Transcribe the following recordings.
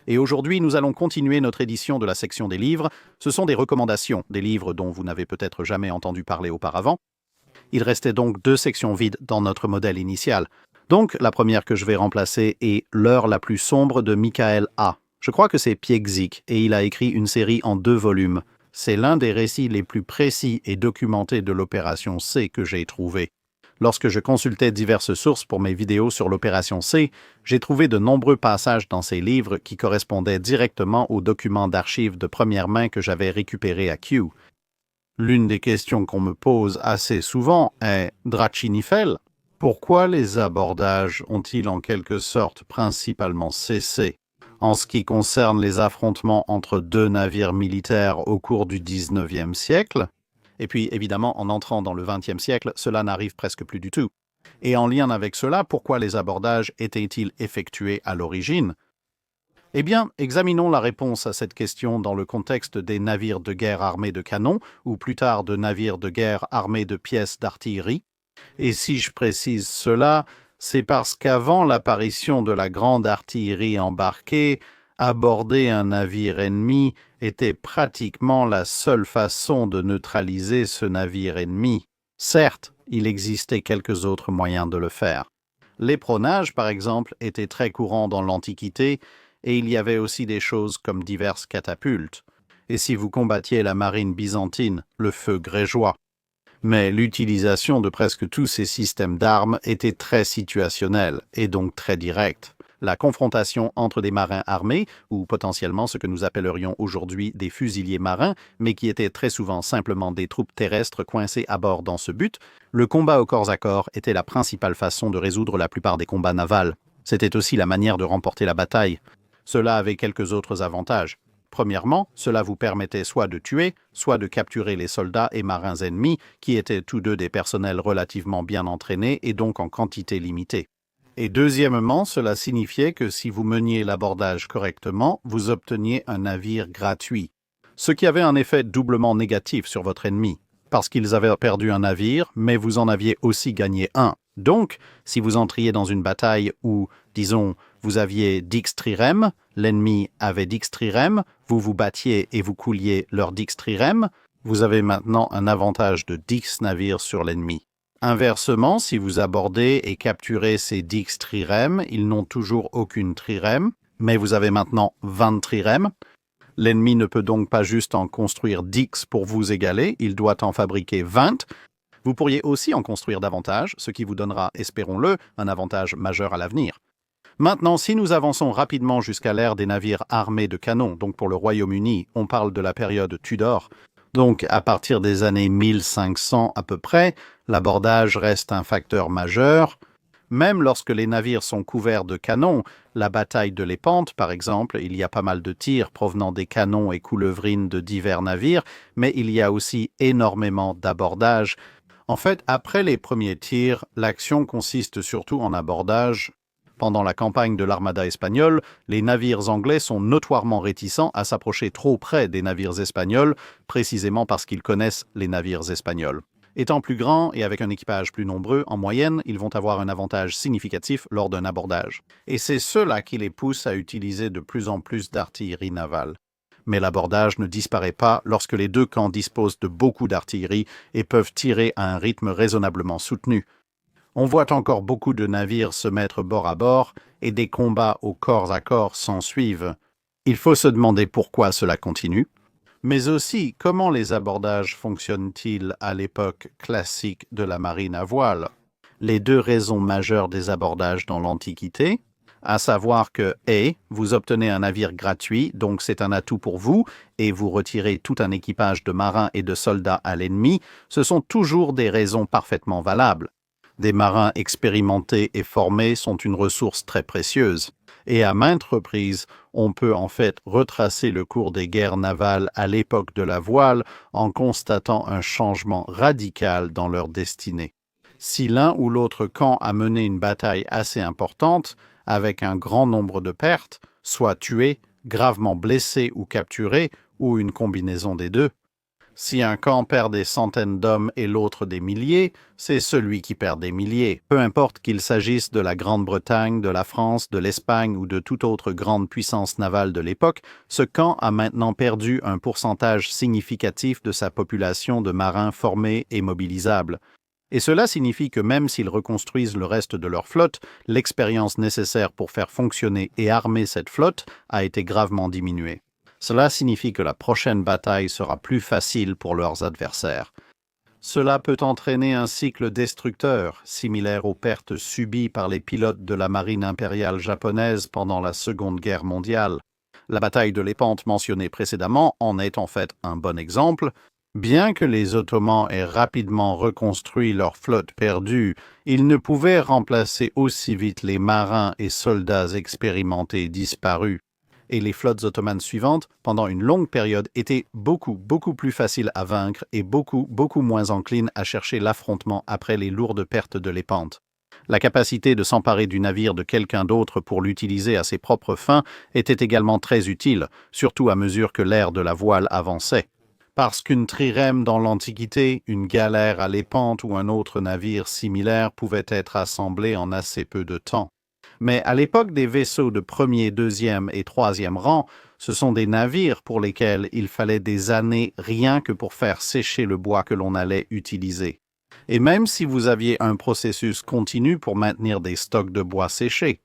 Et aujourd'hui, nous allons continuer notre édition de la section des livres. Ce sont des recommandations, des livres dont vous n'avez peut-être jamais entendu parler auparavant. Il restait donc 2 sections vides dans notre modèle initial. Donc, la première que je vais remplacer est L'heure la plus sombre de Michael A. Je crois que c'est Piekzik et il a écrit une série en 2 volumes. C'est l'un des récits les plus précis et documentés de l'opération C que j'ai trouvé. Lorsque je consultais diverses sources pour mes vidéos sur l'opération C, j'ai trouvé de nombreux passages dans ces livres qui correspondaient directement aux documents d'archives de première main que j'avais récupérés à Kew. L'une des questions qu'on me pose assez souvent est « Drachinifel, pourquoi les abordages ont-ils en quelque sorte principalement cessé en ce qui concerne les affrontements entre 2 navires militaires au cours du XIXe siècle ?» Et puis, évidemment, en entrant dans le XXe siècle, cela n'arrive presque plus du tout. Et en lien avec cela, pourquoi les abordages étaient-ils effectués à l'origine ? Eh bien, examinons la réponse à cette question dans le contexte des navires de guerre armés de canons, ou plus tard de navires de guerre armés de pièces d'artillerie. Et si je précise cela, c'est parce qu'avant l'apparition de la grande artillerie embarquée, aborder un navire ennemi était pratiquement la seule façon de neutraliser ce navire ennemi. Certes, il existait quelques autres moyens de le faire. L'éperonnage, par exemple, était très courant dans l'Antiquité, et il y avait aussi des choses comme diverses catapultes. Et si vous combattiez la marine byzantine, le feu grégeois. Mais l'utilisation de presque tous ces systèmes d'armes était très situationnelle et donc très directe. La confrontation entre des marins armés, ou potentiellement ce que nous appellerions aujourd'hui des fusiliers marins, mais qui étaient très souvent simplement des troupes terrestres coincées à bord dans ce but, le combat au corps à corps était la principale façon de résoudre la plupart des combats navals. C'était aussi la manière de remporter la bataille. Cela avait quelques autres avantages. Premièrement, cela vous permettait soit de tuer, soit de capturer les soldats et marins ennemis, qui étaient tous deux des personnels relativement bien entraînés et donc en quantité limitée. Et deuxièmement, cela signifiait que si vous meniez l'abordage correctement, vous obteniez un navire gratuit. Ce qui avait un effet doublement négatif sur votre ennemi, parce qu'ils avaient perdu un navire, mais vous en aviez aussi gagné un. Donc, si vous entriez dans une bataille où, disons, vous aviez 10 trirèmes, l'ennemi avait 10 trirèmes, vous vous battiez et vous couliez leurs 10 trirèmes, vous avez maintenant un avantage de 10 navires sur l'ennemi. Inversement, si vous abordez et capturez ces 10 trirèmes, ils n'ont toujours aucune trirème, mais vous avez maintenant 20 trirèmes. L'ennemi ne peut donc pas juste en construire 10 pour vous égaler, il doit en fabriquer 20. Vous pourriez aussi en construire davantage, ce qui vous donnera, espérons-le, un avantage majeur à l'avenir. Maintenant, si nous avançons rapidement jusqu'à l'ère des navires armés de canons, donc pour le Royaume-Uni, on parle de la période Tudor, donc à partir des années 1500 à peu près, l'abordage reste un facteur majeur. Même lorsque les navires sont couverts de canons, la bataille de Lépante, par exemple, il y a pas mal de tirs provenant des canons et coulevrines de divers navires, mais il y a aussi énormément d'abordages. En fait, après les premiers tirs, l'action consiste surtout en abordage. Pendant la campagne de l'Armada espagnole, les navires anglais sont notoirement réticents à s'approcher trop près des navires espagnols, précisément parce qu'ils connaissent les navires espagnols. Étant plus grands et avec un équipage plus nombreux, en moyenne, ils vont avoir un avantage significatif lors d'un abordage. Et c'est cela qui les pousse à utiliser de plus en plus d'artillerie navale. Mais l'abordage ne disparaît pas lorsque les deux camps disposent de beaucoup d'artillerie et peuvent tirer à un rythme raisonnablement soutenu. On voit encore beaucoup de navires se mettre bord à bord et des combats au corps à corps s'ensuivent. Il faut se demander pourquoi cela continue, mais aussi comment les abordages fonctionnent-ils à l'époque classique de la marine à voile. Les 2 raisons majeures des abordages dans l'Antiquité, à savoir que vous obtenez un navire gratuit, donc c'est un atout pour vous, et vous retirez tout un équipage de marins et de soldats à l'ennemi, ce sont toujours des raisons parfaitement valables. Des marins expérimentés et formés sont une ressource très précieuse. Et à maintes reprises, on peut en fait retracer le cours des guerres navales à l'époque de la voile en constatant un changement radical dans leur destinée. Si l'un ou l'autre camp a mené une bataille assez importante, avec un grand nombre de pertes, soit tués, gravement blessés ou capturés, ou une combinaison des deux, Si un camp perd des centaines d'hommes et l'autre des milliers, c'est celui qui perd des milliers. Peu importe qu'il s'agisse de la Grande-Bretagne, de la France, de l'Espagne ou de toute autre grande puissance navale de l'époque, ce camp a maintenant perdu un pourcentage significatif de sa population de marins formés et mobilisables. Et cela signifie que même s'ils reconstruisent le reste de leur flotte, l'expérience nécessaire pour faire fonctionner et armer cette flotte a été gravement diminuée. Cela signifie que la prochaine bataille sera plus facile pour leurs adversaires. Cela peut entraîner un cycle destructeur, similaire aux pertes subies par les pilotes de la marine impériale japonaise pendant la Seconde Guerre mondiale. La bataille de Lépante mentionnée précédemment en est en fait un bon exemple. Bien que les Ottomans aient rapidement reconstruit leur flotte perdue, ils ne pouvaient remplacer aussi vite les marins et soldats expérimentés disparus. Et les flottes ottomanes suivantes, pendant une longue période, étaient beaucoup plus faciles à vaincre et beaucoup moins enclines à chercher l'affrontement après les lourdes pertes de Lépante. La capacité de s'emparer du navire de quelqu'un d'autre pour l'utiliser à ses propres fins était également très utile, surtout à mesure que l'ère de la voile avançait. Parce qu'une trirème dans l'Antiquité, une galère à Lépante ou un autre navire similaire pouvait être assemblé en assez peu de temps. Mais à l'époque des vaisseaux de premier, deuxième et troisième rang, ce sont des navires pour lesquels il fallait des années rien que pour faire sécher le bois que l'on allait utiliser. Et même si vous aviez un processus continu pour maintenir des stocks de bois séchés,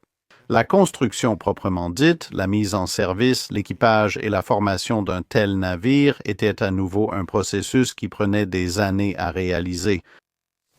la construction proprement dite, la mise en service, l'équipage et la formation d'un tel navire étaient à nouveau un processus qui prenait des années à réaliser.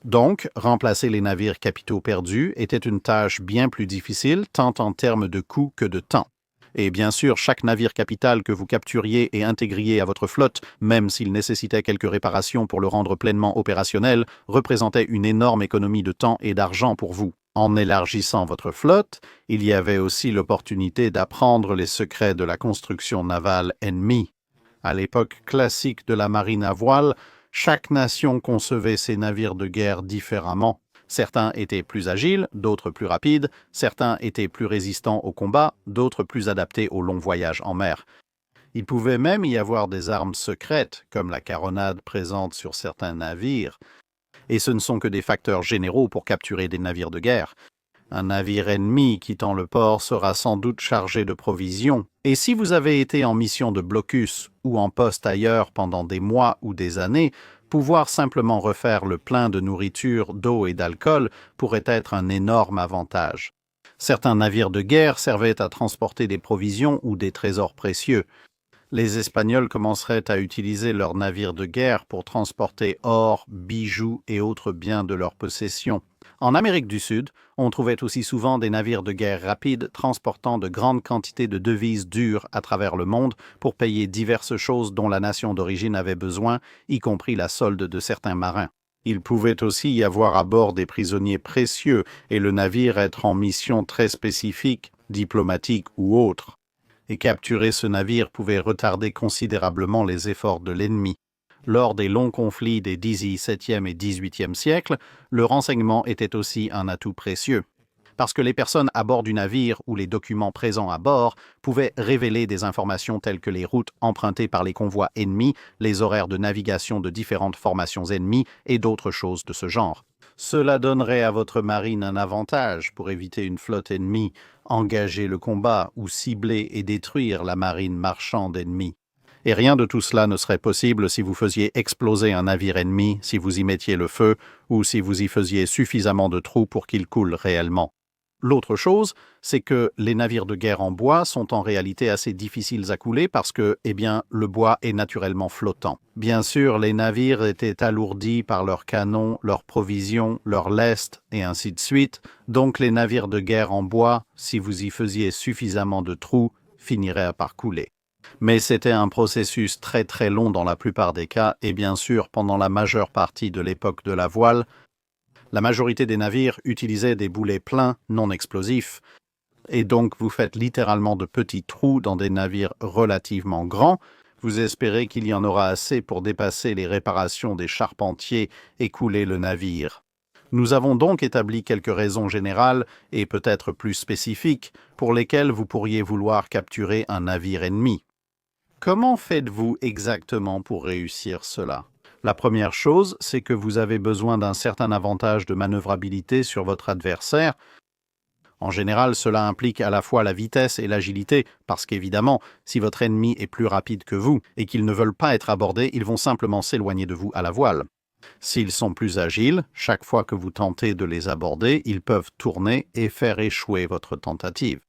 Donc, remplacer les navires capitaux perdus était une tâche bien plus difficile, tant en termes de coût que de temps. Et bien sûr, chaque navire capital que vous capturiez et intégriez à votre flotte, même s'il nécessitait quelques réparations pour le rendre pleinement opérationnel, représentait une énorme économie de temps et d'argent pour vous. En élargissant votre flotte, il y avait aussi l'opportunité d'apprendre les secrets de la construction navale ennemie. À l'époque classique de la marine à voile, chaque nation concevait ses navires de guerre différemment. Certains étaient plus agiles, d'autres plus rapides, certains étaient plus résistants au combat, d'autres plus adaptés aux longs voyages en mer. Il pouvait même y avoir des armes secrètes, comme la caronade présente sur certains navires. Et ce ne sont que des facteurs généraux pour capturer des navires de guerre. Un navire ennemi quittant le port sera sans doute chargé de provisions. Et si vous avez été en mission de blocus ou en poste ailleurs pendant des mois ou des années, pouvoir simplement refaire le plein de nourriture, d'eau et d'alcool pourrait être un énorme avantage. Certains navires de guerre servaient à transporter des provisions ou des trésors précieux. Les Espagnols commenceraient à utiliser leurs navires de guerre pour transporter or, bijoux et autres biens de leur possession. En Amérique du Sud, on trouvait aussi souvent des navires de guerre rapides transportant de grandes quantités de devises dures à travers le monde pour payer diverses choses dont la nation d'origine avait besoin, y compris la solde de certains marins. Il pouvait aussi y avoir à bord des prisonniers précieux et le navire être en mission très spécifique, diplomatique ou autre. Et capturer ce navire pouvait retarder considérablement les efforts de l'ennemi. Lors des longs conflits des XVIIe et XVIIIe siècles, le renseignement était aussi un atout précieux. Parce que les personnes à bord du navire ou les documents présents à bord pouvaient révéler des informations telles que les routes empruntées par les convois ennemis, les horaires de navigation de différentes formations ennemies et d'autres choses de ce genre. Cela donnerait à votre marine un avantage pour éviter une flotte ennemie, engager le combat ou cibler et détruire la marine marchande ennemie. Et rien de tout cela ne serait possible si vous faisiez exploser un navire ennemi, si vous y mettiez le feu, ou si vous y faisiez suffisamment de trous pour qu'il coule réellement. L'autre chose, c'est que les navires de guerre en bois sont en réalité assez difficiles à couler parce que, le bois est naturellement flottant. Bien sûr, les navires étaient alourdis par leurs canons, leurs provisions, leurs lestes, et ainsi de suite, donc les navires de guerre en bois, si vous y faisiez suffisamment de trous, finiraient par couler. Mais c'était un processus très long dans la plupart des cas, et bien sûr, pendant la majeure partie de l'époque de la voile, la majorité des navires utilisaient des boulets pleins non explosifs, et donc vous faites littéralement de petits trous dans des navires relativement grands. Vous espérez qu'il y en aura assez pour dépasser les réparations des charpentiers et couler le navire. Nous avons donc établi quelques raisons générales et peut-être plus spécifiques pour lesquelles vous pourriez vouloir capturer un navire ennemi. Comment faites-vous exactement pour réussir cela? La première chose, c'est que vous avez besoin d'un certain avantage de manœuvrabilité sur votre adversaire. En général, cela implique à la fois la vitesse et l'agilité, parce qu'évidemment, si votre ennemi est plus rapide que vous et qu'ils ne veulent pas être abordés, ils vont simplement s'éloigner de vous à la voile. S'ils sont plus agiles, chaque fois que vous tentez de les aborder, ils peuvent tourner et faire échouer votre tentative.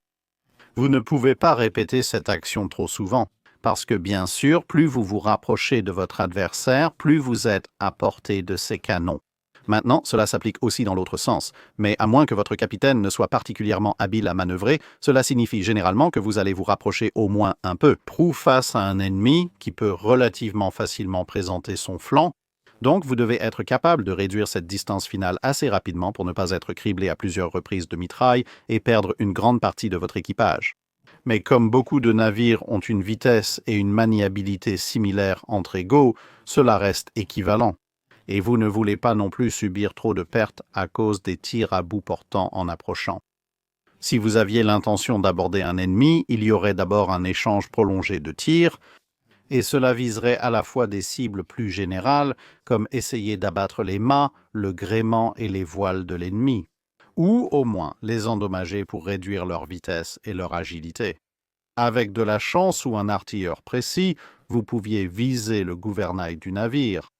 Vous ne pouvez pas répéter cette action trop souvent, parce que bien sûr, plus vous vous rapprochez de votre adversaire, plus vous êtes à portée de ses canons. Maintenant, cela s'applique aussi dans l'autre sens, mais à moins que votre capitaine ne soit particulièrement habile à manœuvrer, cela signifie généralement que vous allez vous rapprocher au moins un peu, face à un ennemi qui peut relativement facilement présenter son flanc. Donc, vous devez être capable de réduire cette distance finale assez rapidement pour ne pas être criblé à plusieurs reprises de mitraille et perdre une grande partie de votre équipage. Mais comme beaucoup de navires ont une vitesse et une maniabilité similaires entre égaux, cela reste équivalent. Et vous ne voulez pas non plus subir trop de pertes à cause des tirs à bout portant en approchant. Si vous aviez l'intention d'aborder un ennemi, il y aurait d'abord un échange prolongé de tirs, et cela viserait à la fois des cibles plus générales, comme essayer d'abattre les mâts, le gréement et les voiles de l'ennemi, ou au moins les endommager pour réduire leur vitesse et leur agilité. Avec de la chance ou un artilleur précis, vous pouviez viser le gouvernail du navire.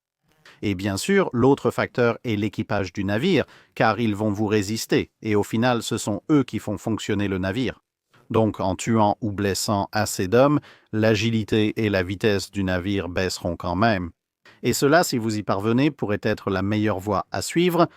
Et bien sûr, l'autre facteur est l'équipage du navire, car ils vont vous résister, et au final, ce sont eux qui font fonctionner le navire. Donc, en tuant ou blessant assez d'hommes, l'agilité et la vitesse du navire baisseront quand même. Et cela, si vous y parvenez, pourrait être la meilleure voie à suivre,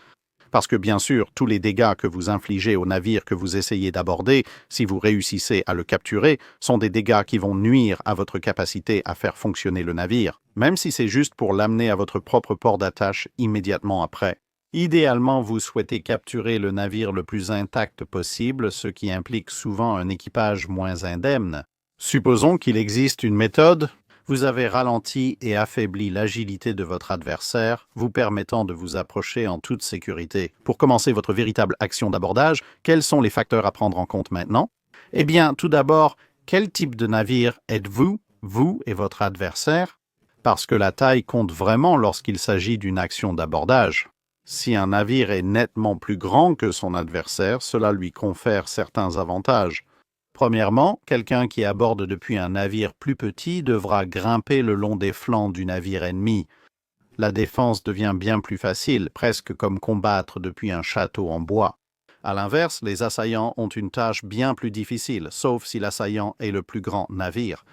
parce que bien sûr, tous les dégâts que vous infligez au navire que vous essayez d'aborder, si vous réussissez à le capturer, sont des dégâts qui vont nuire à votre capacité à faire fonctionner le navire, même si c'est juste pour l'amener à votre propre port d'attache immédiatement après. Idéalement, vous souhaitez capturer le navire le plus intact possible, ce qui implique souvent un équipage moins indemne. Supposons qu'il existe une méthode. Vous avez ralenti et affaibli l'agilité de votre adversaire, vous permettant de vous approcher en toute sécurité. Pour commencer votre véritable action d'abordage, quels sont les facteurs à prendre en compte maintenant? Eh bien, tout d'abord, quel type de navire êtes-vous, vous et votre adversaire? Parce que la taille compte vraiment lorsqu'il s'agit d'une action d'abordage. Si un navire est nettement plus grand que son adversaire, cela lui confère certains avantages. Premièrement, quelqu'un qui aborde depuis un navire plus petit devra grimper le long des flancs du navire ennemi. La défense devient bien plus facile, presque comme combattre depuis un château en bois. À l'inverse, les assaillants ont une tâche bien plus difficile, sauf si l'assaillant est le plus grand navire.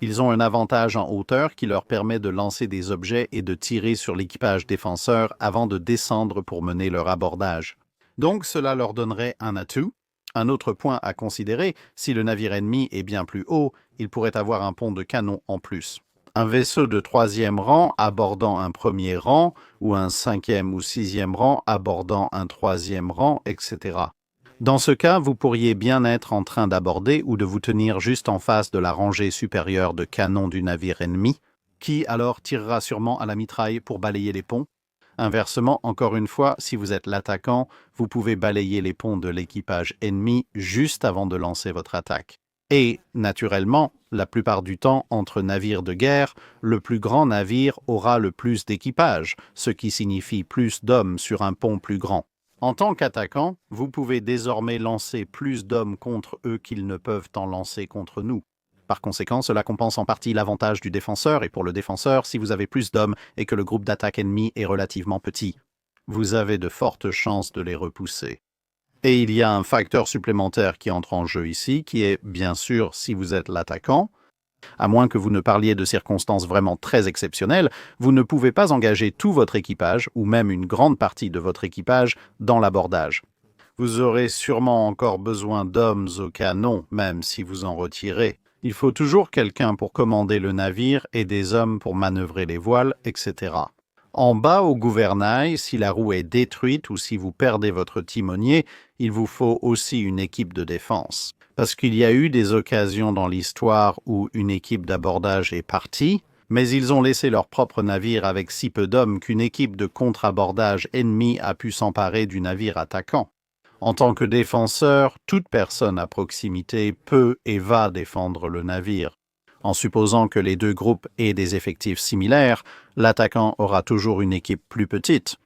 Ils ont un avantage en hauteur qui leur permet de lancer des objets et de tirer sur l'équipage défenseur avant de descendre pour mener leur abordage. Donc cela leur donnerait un atout. Un autre point à considérer, si le navire ennemi est bien plus haut, il pourrait avoir un pont de canon en plus. Un vaisseau de 3e rang abordant un 1er rang, ou un 5e ou 6e rang abordant un 3e rang, etc. Dans ce cas, vous pourriez bien être en train d'aborder ou de vous tenir juste en face de la rangée supérieure de canons du navire ennemi, qui alors tirera sûrement à la mitraille pour balayer les ponts. Inversement, encore une fois, si vous êtes l'attaquant, vous pouvez balayer les ponts de l'équipage ennemi juste avant de lancer votre attaque. Et, naturellement, la plupart du temps, entre navires de guerre, le plus grand navire aura le plus d'équipage, ce qui signifie plus d'hommes sur un pont plus grand. En tant qu'attaquant, vous pouvez désormais lancer plus d'hommes contre eux qu'ils ne peuvent en lancer contre nous. Par conséquent, cela compense en partie l'avantage du défenseur, et pour le défenseur, si vous avez plus d'hommes et que le groupe d'attaque ennemi est relativement petit, vous avez de fortes chances de les repousser. Et il y a un facteur supplémentaire qui entre en jeu ici, qui est, bien sûr, si vous êtes l'attaquant, à moins que vous ne parliez de circonstances vraiment très exceptionnelles, vous ne pouvez pas engager tout votre équipage, ou même une grande partie de votre équipage, dans l'abordage. Vous aurez sûrement encore besoin d'hommes au canon, même si vous en retirez. Il faut toujours quelqu'un pour commander le navire et des hommes pour manœuvrer les voiles, etc. En bas au gouvernail, si la roue est détruite ou si vous perdez votre timonier, il vous faut aussi une équipe de défense. Parce qu'il y a eu des occasions dans l'histoire où une équipe d'abordage est partie, mais ils ont laissé leur propre navire avec si peu d'hommes qu'une équipe de contre-abordage ennemie a pu s'emparer du navire attaquant. En tant que défenseur, toute personne à proximité peut et va défendre le navire. En supposant que les deux groupes aient des effectifs similaires, l'attaquant aura toujours une équipe plus petite.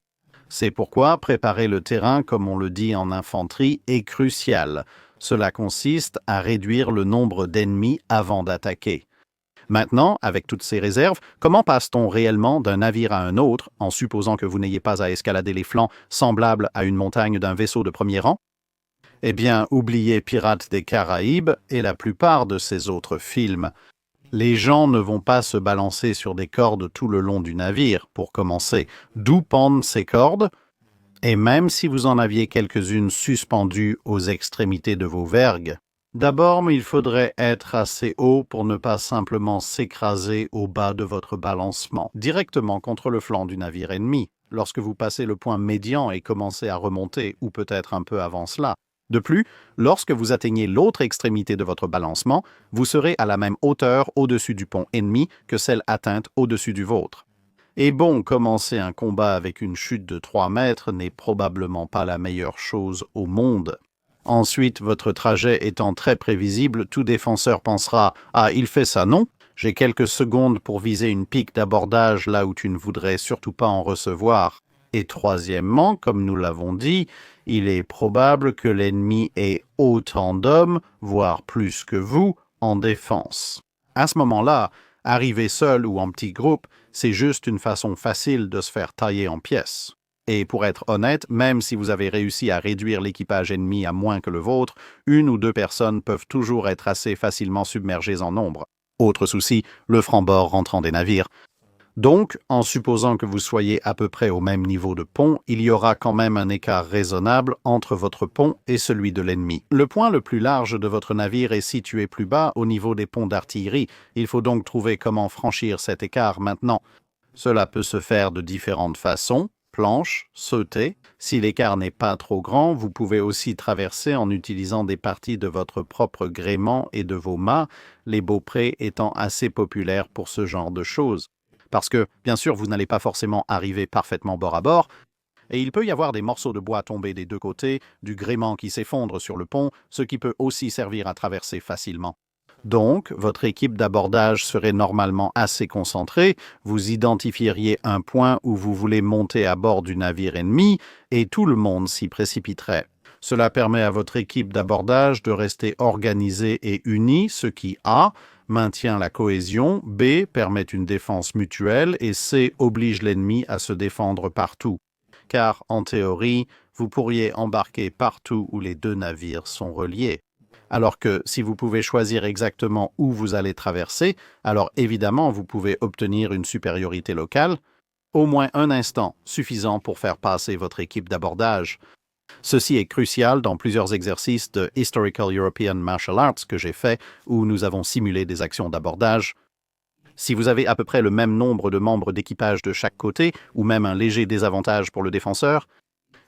C'est pourquoi préparer le terrain, comme on le dit en infanterie, est crucial. Cela consiste à réduire le nombre d'ennemis avant d'attaquer. Maintenant, avec toutes ces réserves, comment passe-t-on réellement d'un navire à un autre, en supposant que vous n'ayez pas à escalader les flancs semblables à une montagne d'un vaisseau de premier rang? Eh bien, oubliez Pirates des Caraïbes et la plupart de ces autres films. Les gens ne vont pas se balancer sur des cordes tout le long du navire, pour commencer. D'où pendent ces cordes? Et même si vous en aviez quelques-unes suspendues aux extrémités de vos vergues, d'abord, il faudrait être assez haut pour ne pas simplement s'écraser au bas de votre balancement, directement contre le flanc du navire ennemi, lorsque vous passez le point médian et commencez à remonter, ou peut-être un peu avant cela. De plus, lorsque vous atteignez l'autre extrémité de votre balancement, vous serez à la même hauteur au-dessus du pont ennemi que celle atteinte au-dessus du vôtre. Et bon, commencer un combat avec une chute de 3 mètres n'est probablement pas la meilleure chose au monde. Ensuite, votre trajet étant très prévisible, tout défenseur pensera « Ah, il fait ça, non? J'ai quelques secondes pour viser une pique d'abordage là où tu ne voudrais surtout pas en recevoir. » Et troisièmement, comme nous l'avons dit, il est probable que l'ennemi ait autant d'hommes, voire plus que vous, en défense. À ce moment-là, arriver seul ou en petit groupe, c'est juste une façon facile de se faire tailler en pièces. Et pour être honnête, même si vous avez réussi à réduire l'équipage ennemi à moins que le vôtre, une ou deux personnes peuvent toujours être assez facilement submergées en nombre. Autre souci, le franc-bord rentrant des navires. Donc, en supposant que vous soyez à peu près au même niveau de pont, il y aura quand même un écart raisonnable entre votre pont et celui de l'ennemi. Le point le plus large de votre navire est situé plus bas au niveau des ponts d'artillerie. Il faut donc trouver comment franchir cet écart maintenant. Cela peut se faire de différentes façons. Planche, sauter. Si l'écart n'est pas trop grand, vous pouvez aussi traverser en utilisant des parties de votre propre gréement et de vos mâts, les beauprés étant assez populaires pour ce genre de choses. Parce que, bien sûr, vous n'allez pas forcément arriver parfaitement bord à bord, et il peut y avoir des morceaux de bois tombés des deux côtés, du gréement qui s'effondre sur le pont, ce qui peut aussi servir à traverser facilement. Donc, votre équipe d'abordage serait normalement assez concentrée, vous identifieriez un point où vous voulez monter à bord du navire ennemi, et tout le monde s'y précipiterait. Cela permet à votre équipe d'abordage de rester organisée et unie, ce qui A maintient la cohésion, B permet une défense mutuelle et C oblige l'ennemi à se défendre partout. Car, en théorie, vous pourriez embarquer partout où les deux navires sont reliés. Alors que si vous pouvez choisir exactement où vous allez traverser, alors évidemment vous pouvez obtenir une supériorité locale, au moins un instant suffisant pour faire passer votre équipe d'abordage. Ceci est crucial dans plusieurs exercices de Historical European Martial Arts que j'ai fait où nous avons simulé des actions d'abordage. Si vous avez à peu près le même nombre de membres d'équipage de chaque côté, ou même un léger désavantage pour le défenseur,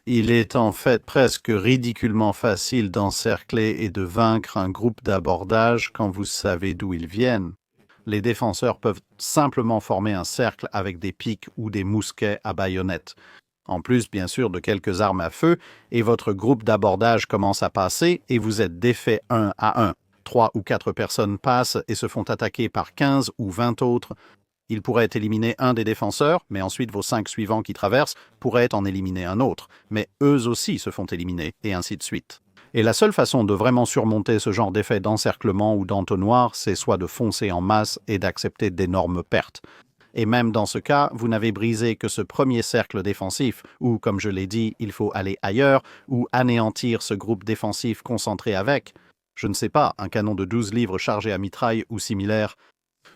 il est en fait presque ridiculement facile d'encercler et de vaincre un groupe d'abordage quand vous savez d'où ils viennent. Les défenseurs peuvent simplement former un cercle avec des pics ou des mousquets à baïonnettes. En plus, bien sûr, de quelques armes à feu, et votre groupe d'abordage commence à passer et vous êtes défait 1 à 1. 3 ou 4 personnes passent et se font attaquer par 15 ou 20 autres. Il pourrait éliminer un des défenseurs, mais ensuite vos 5 suivants qui traversent pourraient en éliminer un autre. Mais eux aussi se font éliminer, et ainsi de suite. Et la seule façon de vraiment surmonter ce genre d'effet d'encerclement ou d'entonnoir, c'est soit de foncer en masse et d'accepter d'énormes pertes. Et même dans ce cas, vous n'avez brisé que ce premier cercle défensif, où, comme je l'ai dit, il faut aller ailleurs, ou anéantir ce groupe défensif concentré avec, je ne sais pas, un canon de 12 livres chargé à mitraille ou similaire.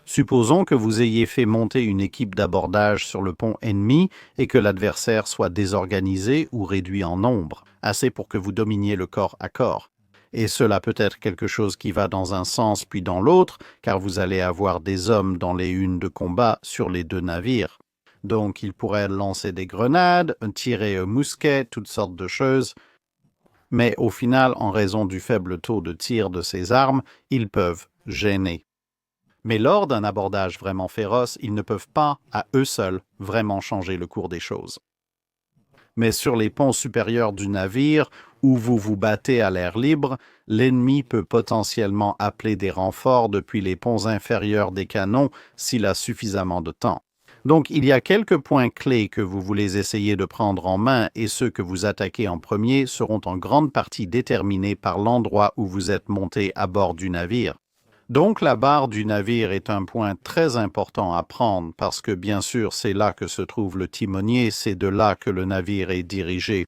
Supposons que vous ayez fait monter une équipe d'abordage sur le pont ennemi et que l'adversaire soit désorganisé ou réduit en nombre, assez pour que vous dominiez le corps à corps. Et cela peut être quelque chose qui va dans un sens puis dans l'autre, car vous allez avoir des hommes dans les unes de combat sur les deux navires. Donc ils pourraient lancer des grenades, tirer un mousquet, toutes sortes de choses. Mais au final, en raison du faible taux de tir de ces armes, ils peuvent gêner. Mais lors d'un abordage vraiment féroce, ils ne peuvent pas, à eux seuls, vraiment changer le cours des choses. Mais sur les ponts supérieurs du navire, où vous vous battez à l'air libre, l'ennemi peut potentiellement appeler des renforts depuis les ponts inférieurs des canons s'il a suffisamment de temps. Donc, il y a quelques points clés que vous voulez essayer de prendre en main et ceux que vous attaquez en premier seront en grande partie déterminés par l'endroit où vous êtes monté à bord du navire. Donc, la barre du navire est un point très important à prendre parce que, bien sûr, c'est là que se trouve le timonier, c'est de là que le navire est dirigé.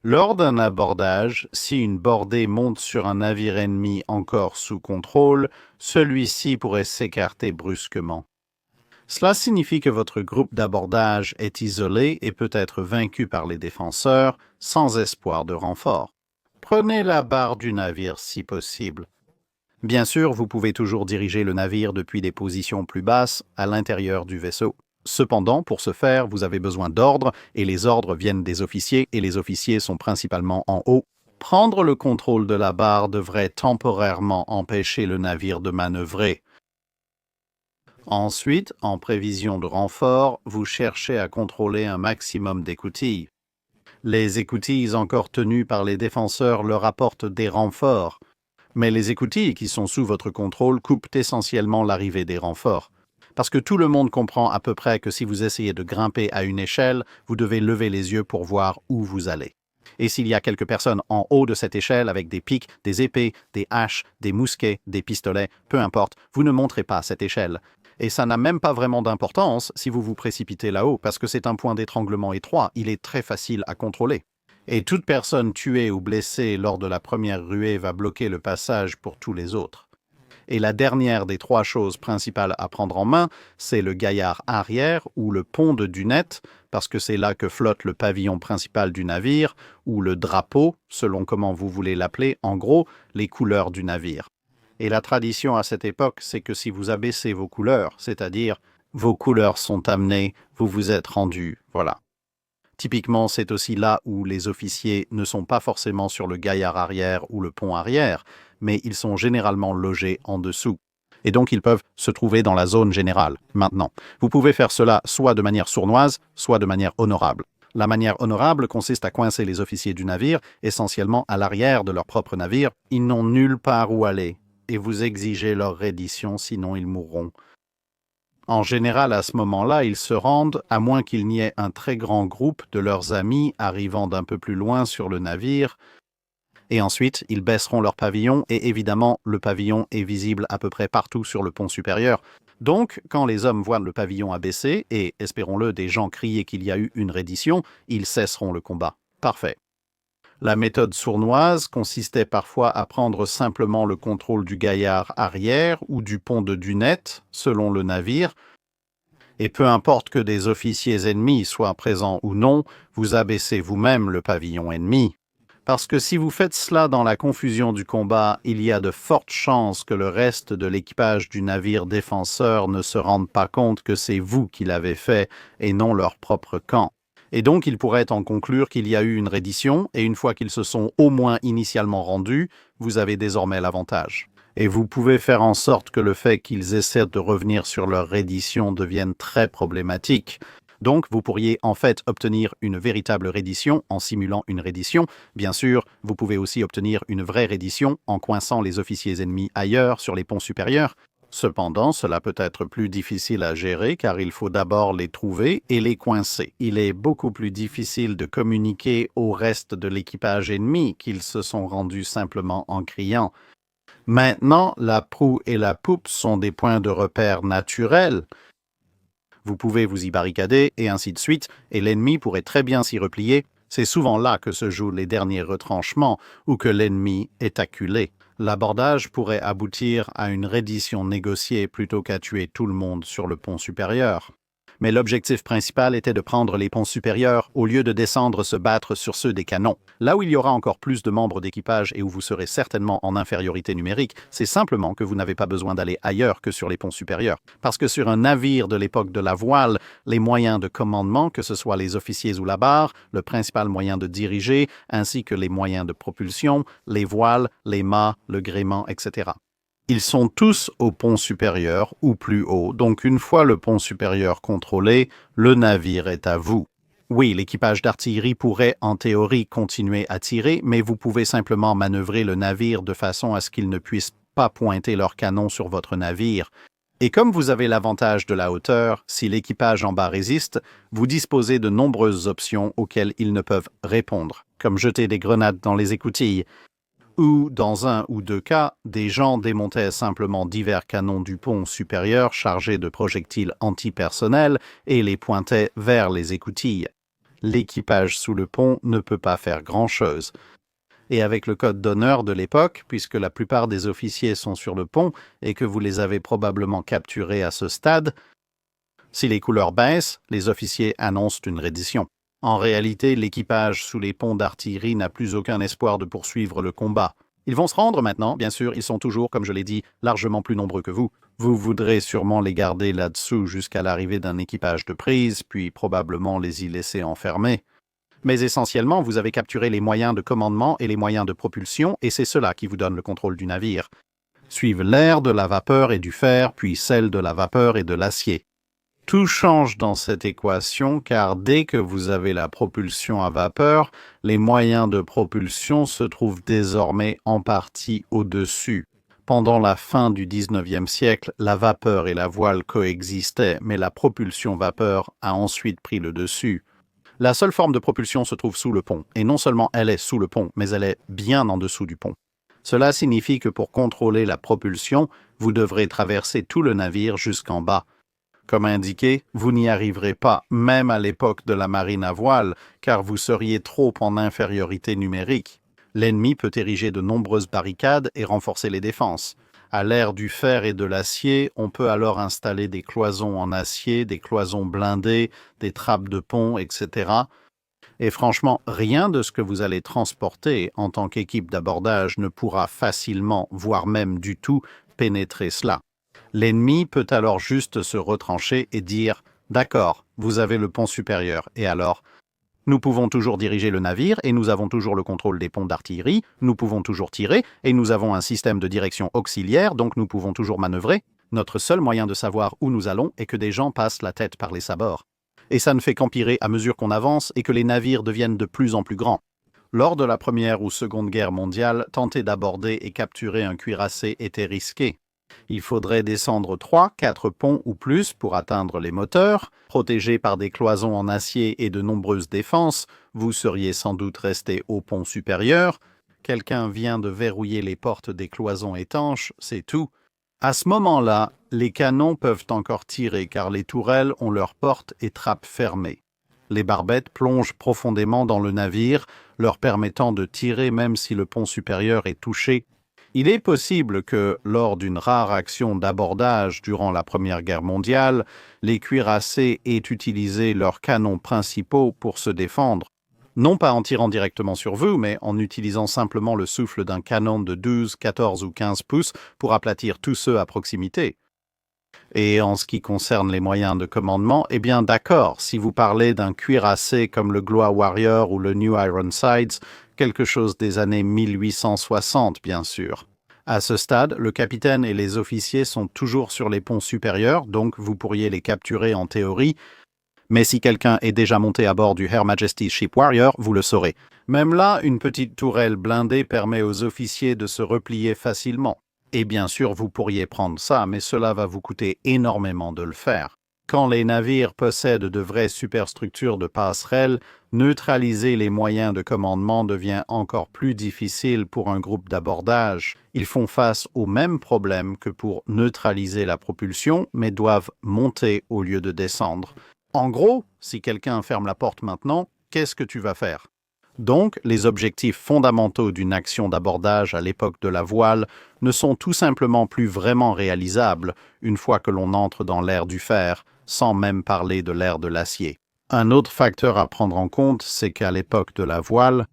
Lors d'un abordage, si une bordée monte sur un navire ennemi encore sous contrôle, celui-ci pourrait s'écarter brusquement. Cela signifie que votre groupe d'abordage est isolé et peut être vaincu par les défenseurs, sans espoir de renfort. Prenez la barre du navire si possible. Bien sûr, vous pouvez toujours diriger le navire depuis des positions plus basses à l'intérieur du vaisseau. Cependant, pour ce faire, vous avez besoin d'ordres, et les ordres viennent des officiers, et les officiers sont principalement en haut. Prendre le contrôle de la barre devrait temporairement empêcher le navire de manœuvrer. Ensuite, en prévision de renfort, vous cherchez à contrôler un maximum d'écoutilles. Les écoutilles encore tenues par les défenseurs leur apportent des renforts, mais les écoutilles qui sont sous votre contrôle coupent essentiellement l'arrivée des renforts. Parce que tout le monde comprend à peu près que si vous essayez de grimper à une échelle, vous devez lever les yeux pour voir où vous allez. Et s'il y a quelques personnes en haut de cette échelle avec des pics, des épées, des haches, des mousquets, des pistolets, peu importe, vous ne monterez pas cette échelle. Et ça n'a même pas vraiment d'importance si vous vous précipitez là-haut, parce que c'est un point d'étranglement étroit, il est très facile à contrôler. Et toute personne tuée ou blessée lors de la première ruée va bloquer le passage pour tous les autres. Et la dernière des trois choses principales à prendre en main, c'est le gaillard arrière ou le pont de dunette, parce que c'est là que flotte le pavillon principal du navire, ou le drapeau, selon comment vous voulez l'appeler, en gros, les couleurs du navire. Et la tradition à cette époque, c'est que si vous abaissez vos couleurs, c'est-à-dire vos couleurs sont amenées, vous vous êtes rendu, voilà. Typiquement, c'est aussi là où les officiers ne sont pas forcément sur le gaillard arrière ou le pont arrière, mais ils sont généralement logés en dessous. Et donc, ils peuvent se trouver dans la zone générale. Maintenant, vous pouvez faire cela soit de manière sournoise, soit de manière honorable. La manière honorable consiste à coincer les officiers du navire, essentiellement à l'arrière de leur propre navire. Ils n'ont nulle part où aller, et vous exigez leur reddition, sinon ils mourront. En général, à ce moment-là, ils se rendent, à moins qu'il n'y ait un très grand groupe de leurs amis arrivant d'un peu plus loin sur le navire, et ensuite, ils baisseront leur pavillon, et évidemment, le pavillon est visible à peu près partout sur le pont supérieur. Donc, quand les hommes voient le pavillon abaissé, et, espérons-le, des gens crier qu'il y a eu une reddition, ils cesseront le combat. Parfait. La méthode sournoise consistait parfois à prendre simplement le contrôle du gaillard arrière ou du pont de dunette, selon le navire, et peu importe que des officiers ennemis soient présents ou non, vous abaissez vous-même le pavillon ennemi. Parce que si vous faites cela dans la confusion du combat, il y a de fortes chances que le reste de l'équipage du navire défenseur ne se rende pas compte que c'est vous qui l'avez fait et non leur propre camp. Et donc, ils pourraient en conclure qu'il y a eu une reddition, et une fois qu'ils se sont au moins initialement rendus, vous avez désormais l'avantage. Et vous pouvez faire en sorte que le fait qu'ils essaient de revenir sur leur reddition devienne très problématique. Donc, vous pourriez en fait obtenir une véritable reddition en simulant une reddition. Bien sûr, vous pouvez aussi obtenir une vraie reddition en coinçant les officiers ennemis ailleurs sur les ponts supérieurs. Cependant, cela peut être plus difficile à gérer car il faut d'abord les trouver et les coincer. Il est beaucoup plus difficile de communiquer au reste de l'équipage ennemi qu'ils se sont rendus simplement en criant. Maintenant, la proue et la poupe sont des points de repère naturels. Vous pouvez vous y barricader et ainsi de suite, et l'ennemi pourrait très bien s'y replier. C'est souvent là que se jouent les derniers retranchements ou que l'ennemi est acculé. L'abordage pourrait aboutir à une reddition négociée plutôt qu'à tuer tout le monde sur le pont supérieur. Mais l'objectif principal était de prendre les ponts supérieurs au lieu de descendre se battre sur ceux des canons. Là où il y aura encore plus de membres d'équipage et où vous serez certainement en infériorité numérique, c'est simplement que vous n'avez pas besoin d'aller ailleurs que sur les ponts supérieurs. Parce que sur un navire de l'époque de la voile, les moyens de commandement, que ce soit les officiers ou la barre, le principal moyen de diriger, ainsi que les moyens de propulsion, les voiles, les mâts, le gréement, etc. Ils sont tous au pont supérieur ou plus haut, donc une fois le pont supérieur contrôlé, le navire est à vous. Oui, l'équipage d'artillerie pourrait en théorie continuer à tirer, mais vous pouvez simplement manœuvrer le navire de façon à ce qu'ils ne puissent pas pointer leurs canons sur votre navire. Et comme vous avez l'avantage de la hauteur, si l'équipage en bas résiste, vous disposez de nombreuses options auxquelles ils ne peuvent répondre, comme jeter des grenades dans les écoutilles. Ou, dans un ou deux cas, des gens démontaient simplement divers canons du pont supérieur chargés de projectiles antipersonnels et les pointaient vers les écoutilles. L'équipage sous le pont ne peut pas faire grand-chose. Et avec le code d'honneur de l'époque, puisque la plupart des officiers sont sur le pont et que vous les avez probablement capturés à ce stade, si les couleurs baissent, les officiers annoncent une reddition. En réalité, l'équipage sous les ponts d'artillerie n'a plus aucun espoir de poursuivre le combat. Ils vont se rendre maintenant, bien sûr, ils sont toujours, comme je l'ai dit, largement plus nombreux que vous. Vous voudrez sûrement les garder là-dessous jusqu'à l'arrivée d'un équipage de prise, puis probablement les y laisser enfermer. Mais essentiellement, vous avez capturé les moyens de commandement et les moyens de propulsion, et c'est cela qui vous donne le contrôle du navire. Suivent l'air, de la vapeur et du fer, puis celle de la vapeur et de l'acier. Tout change dans cette équation car dès que vous avez la propulsion à vapeur, les moyens de propulsion se trouvent désormais en partie au-dessus. Pendant la fin du XIXe siècle, la vapeur et la voile coexistaient, mais la propulsion vapeur a ensuite pris le dessus. La seule forme de propulsion se trouve sous le pont, et non seulement elle est sous le pont, mais elle est bien en dessous du pont. Cela signifie que pour contrôler la propulsion, vous devrez traverser tout le navire jusqu'en bas. Comme indiqué, vous n'y arriverez pas, même à l'époque de la marine à voile, car vous seriez trop en infériorité numérique. L'ennemi peut ériger de nombreuses barricades et renforcer les défenses. À l'ère du fer et de l'acier, on peut alors installer des cloisons en acier, des cloisons blindées, des trappes de pont, etc. Et franchement, rien de ce que vous allez transporter en tant qu'équipe d'abordage ne pourra facilement, voire même du tout, pénétrer cela. L'ennemi peut alors juste se retrancher et dire « D'accord, vous avez le pont supérieur, et alors ?» Nous pouvons toujours diriger le navire et nous avons toujours le contrôle des ponts d'artillerie, nous pouvons toujours tirer et nous avons un système de direction auxiliaire, donc nous pouvons toujours manœuvrer. Notre seul moyen de savoir où nous allons est que des gens passent la tête par les sabords. Et ça ne fait qu'empirer à mesure qu'on avance et que les navires deviennent de plus en plus grands. Lors de la Première ou Seconde Guerre mondiale, tenter d'aborder et capturer un cuirassé était risqué. Il faudrait descendre 3-4 ponts ou plus pour atteindre les moteurs. Protégés par des cloisons en acier et de nombreuses défenses, vous seriez sans doute resté au pont supérieur. Quelqu'un vient de verrouiller les portes des cloisons étanches, c'est tout. À ce moment-là, les canons peuvent encore tirer car les tourelles ont leurs portes et trappes fermées. Les barbettes plongent profondément dans le navire, leur permettant de tirer même si le pont supérieur est touché. Il est possible que, lors d'une rare action d'abordage durant la Première Guerre mondiale, les cuirassés aient utilisé leurs canons principaux pour se défendre, non pas en tirant directement sur vous, mais en utilisant simplement le souffle d'un canon de 12, 14 ou 15 pouces pour aplatir tous ceux à proximité. Et en ce qui concerne les moyens de commandement, eh bien d'accord, si vous parlez d'un cuirassé comme le Gloire Warrior ou le New Ironsides, quelque chose des années 1860 bien sûr. À ce stade, le capitaine et les officiers sont toujours sur les ponts supérieurs, donc vous pourriez les capturer en théorie, mais si quelqu'un est déjà monté à bord du Her Majesty's Ship Warrior, vous le saurez. Même là, une petite tourelle blindée permet aux officiers de se replier facilement. Et bien sûr, vous pourriez prendre ça, mais cela va vous coûter énormément de le faire. Quand les navires possèdent de vraies superstructures de passerelles, neutraliser les moyens de commandement devient encore plus difficile pour un groupe d'abordage. Ils font face au même problème que pour neutraliser la propulsion, mais doivent monter au lieu de descendre. En gros, si quelqu'un ferme la porte maintenant, qu'est-ce que tu vas faire ? Donc, les objectifs fondamentaux d'une action d'abordage à l'époque de la voile ne sont tout simplement plus vraiment réalisables une fois que l'on entre dans l'ère du fer, sans même parler de l'ère de l'acier. Un autre facteur à prendre en compte, c'est qu'à l'époque de la voile,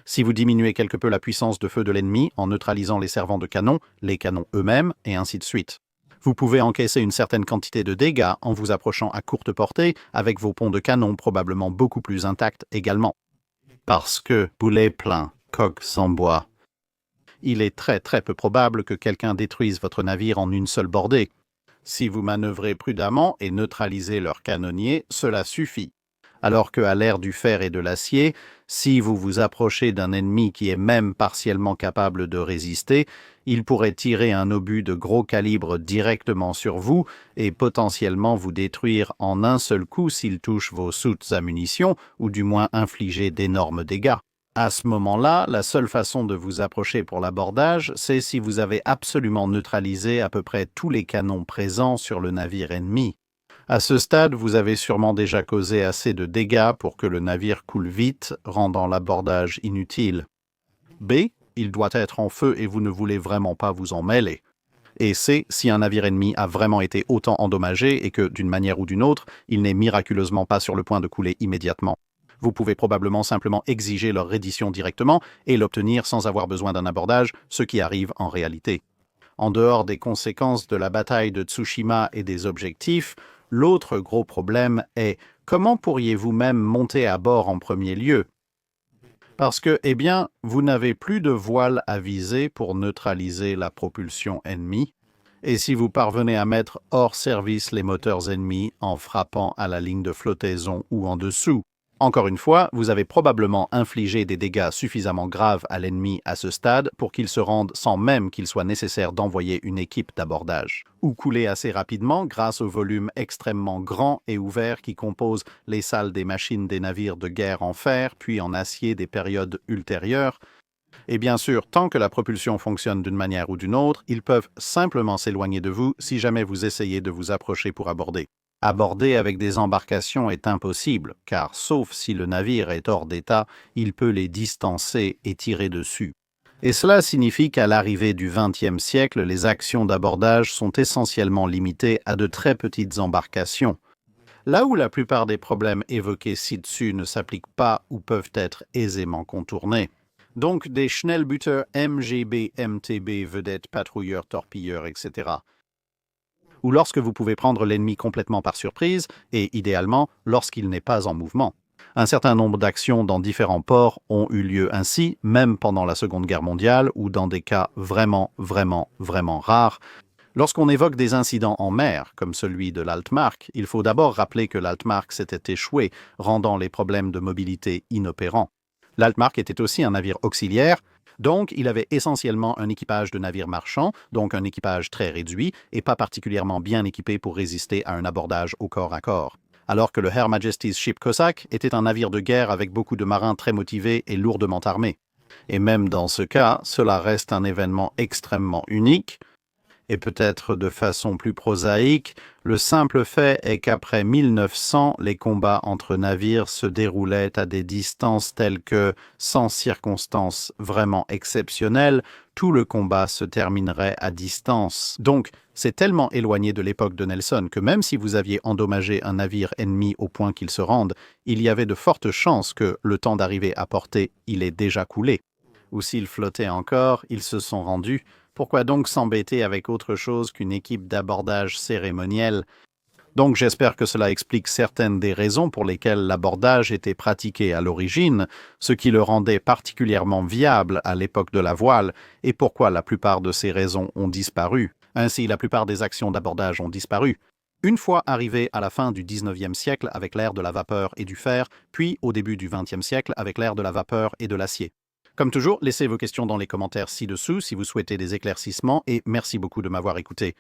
si vous diminuez quelque peu la puissance de feu de l'ennemi en neutralisant les servants de canon, les canons eux-mêmes, et ainsi de suite. Vous pouvez encaisser une certaine quantité de dégâts en vous approchant à courte portée avec vos ponts de canon probablement beaucoup plus intacts également. Parce que, boulet plein, coque sans bois. Il est très peu probable que quelqu'un détruise votre navire en une seule bordée. Si vous manœuvrez prudemment et neutralisez leurs canonniers, cela suffit. Alors qu'à l'ère du fer et de l'acier, si vous vous approchez d'un ennemi qui est même partiellement capable de résister, il pourrait tirer un obus de gros calibre directement sur vous et potentiellement vous détruire en un seul coup s'il touche vos soutes à munitions ou du moins infliger d'énormes dégâts. À ce moment-là, la seule façon de vous approcher pour l'abordage, c'est si vous avez absolument neutralisé à peu près tous les canons présents sur le navire ennemi. À ce stade, vous avez sûrement déjà causé assez de dégâts pour que le navire coule vite, rendant l'abordage inutile. B. Il doit être en feu et vous ne voulez vraiment pas vous en mêler. Et C. Si un navire ennemi a vraiment été autant endommagé et que, d'une manière ou d'une autre, il n'est miraculeusement pas sur le point de couler immédiatement. Vous pouvez probablement simplement exiger leur reddition directement et l'obtenir sans avoir besoin d'un abordage, ce qui arrive en réalité. En dehors des conséquences de la bataille de Tsushima et des objectifs, l'autre gros problème est comment pourriez-vous même monter à bord en premier lieu? Parce que, eh bien, vous n'avez plus de voile à viser pour neutraliser la propulsion ennemie, et si vous parvenez à mettre hors service les moteurs ennemis en frappant à la ligne de flottaison ou en dessous, encore une fois, vous avez probablement infligé des dégâts suffisamment graves à l'ennemi à ce stade pour qu'il se rende sans même qu'il soit nécessaire d'envoyer une équipe d'abordage. Ou couler assez rapidement grâce au volume extrêmement grand et ouvert qui compose les salles des machines des navires de guerre en fer puis en acier des périodes ultérieures. Et bien sûr, tant que la propulsion fonctionne d'une manière ou d'une autre, ils peuvent simplement s'éloigner de vous si jamais vous essayez de vous approcher pour aborder. Aborder avec des embarcations est impossible, car sauf si le navire est hors d'état, il peut les distancer et tirer dessus. Et cela signifie qu'à l'arrivée du XXe siècle, les actions d'abordage sont essentiellement limitées à de très petites embarcations. Là où la plupart des problèmes évoqués ci-dessus ne s'appliquent pas ou peuvent être aisément contournés. Donc des Schnellbooter MGB, MTB, vedettes, patrouilleurs, torpilleurs, etc. Ou lorsque vous pouvez prendre l'ennemi complètement par surprise, et idéalement lorsqu'il n'est pas en mouvement. Un certain nombre d'actions dans différents ports ont eu lieu ainsi, même pendant la Seconde Guerre mondiale, ou dans des cas vraiment rares. Lorsqu'on évoque des incidents en mer, comme celui de l'Altmark, il faut d'abord rappeler que l'Altmark s'était échoué, rendant les problèmes de mobilité inopérants. L'Altmark était aussi un navire auxiliaire, donc il avait essentiellement un équipage de navires marchands, donc un équipage très réduit et pas particulièrement bien équipé pour résister à un abordage au corps à corps. Alors que le Her Majesty's Ship Cossack était un navire de guerre avec beaucoup de marins très motivés et lourdement armés. Et même dans ce cas, cela reste un événement extrêmement unique, et peut-être de façon plus prosaïque, le simple fait est qu'après 1900, les combats entre navires se déroulaient à des distances telles que, sans circonstances vraiment exceptionnelles, tout le combat se terminerait à distance. Donc, c'est tellement éloigné de l'époque de Nelson que même si vous aviez endommagé un navire ennemi au point qu'il se rende, il y avait de fortes chances que, le temps d'arriver à portée, il ait déjà coulé. Ou s'il flottait encore, ils se sont rendus. Pourquoi donc s'embêter avec autre chose qu'une équipe d'abordage cérémonielle? Donc j'espère que cela explique certaines des raisons pour lesquelles l'abordage était pratiqué à l'origine, ce qui le rendait particulièrement viable à l'époque de la voile, et pourquoi la plupart de ces raisons ont disparu. Ainsi, la plupart des actions d'abordage ont disparu. Une fois arrivé à la fin du XIXe siècle avec l'ère de la vapeur et du fer, puis au début du XXe siècle avec l'ère de la vapeur et de l'acier. Comme toujours, laissez vos questions dans les commentaires ci-dessous si vous souhaitez des éclaircissements et merci beaucoup de m'avoir écouté.